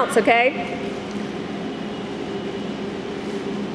counts, okay?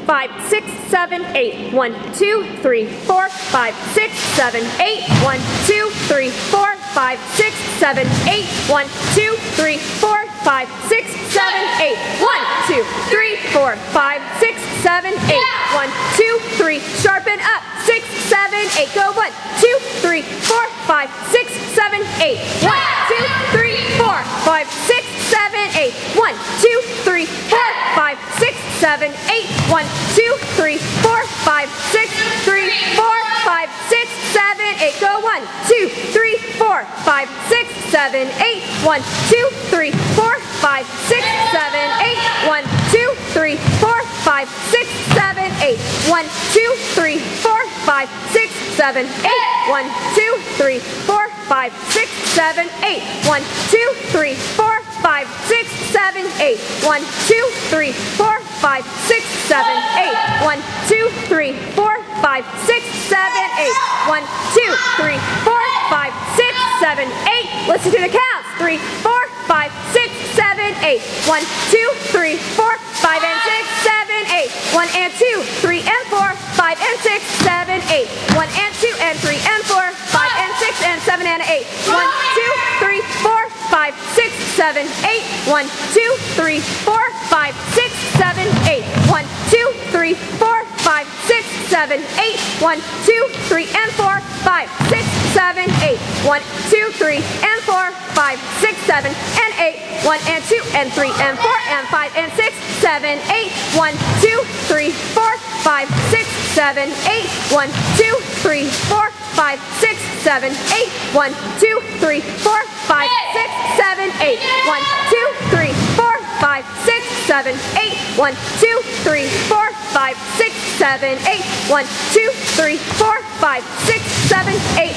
5, 6, 7, 8. 1, 2, 3, 4, 5, 6, 7, 8. 1, 2, 3, 4, 5, 6, 7, 8. 1, 2, 3, 4, 5, 6, 7, 8. 1, 2, 3, 4, 5, 6, 7, 8. 1, 2, 3, sharpen up. 6, 7, 8. Go 1, 2, 3, 4, 5, 6, 7, 8. 1, 2, 3, 4, 5, 6, 7, 8. 1, 2, 3, 4, 5, 6, 7, 8. 1, 2, 3, 4, 5, 6, 3, 4, 5, 6, 7, 8. Go 1, 2, 3, 4, 5, 6, 7, 8. 1, 2, 3, 4, 5, 6, 7, 8. 1, 2, 3, 4, 5, 6, 7, 8. 1, 2, 3, 4, 5, 6, 7, 8. 1, 2, 3, 4, 5, 6, 7, 8. 1, 2, 3, 4, 5, 6, 7, 8. 1, 2, 3, 4, 5, 6, 7, 8. 1, 2, 3, 4, 5, 6, 7, 8. 1, 2, 3, 4, 5, 6, 7, 8. Listen to the counts. 3, 4, 5, 6, 7, 8. 1, 2, 3, 4, 5, and 6, 7, 8. 1 and 2, 3 and 4, 5 and 6, 7, 8. 1 and 2 and 3 and 4, 5 and 6 and 7 and 8. 1, 2, 3, 4, 5, 6, 7, 8. 1, 2, 3, 4, 5, 6, 7, 8. 1, 2, 3, 4, 5, 6, 7, 8. 1, 2, 3 and 4, 5, 6, 7, 8. 1, 2, 3 and 4, 5, 6, 7 and 8. 1 and 2 and 3 and 4 and 5 and 6, 7, 8. 1, 2, 3, 4, 5, 6, 7, 8. 1, 2, 3, 4, 5, 6, 7, 8. 1, 2, 3, 4, 5, 6, 7, 8. 1, 2, 3, 4, 5, 6, 7, 8. 1, 2, 3, 4, 5, 6, 7, 8. 1, 2, 3, 4, 5, 6, 7, 8.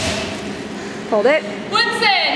Hold it. Winston!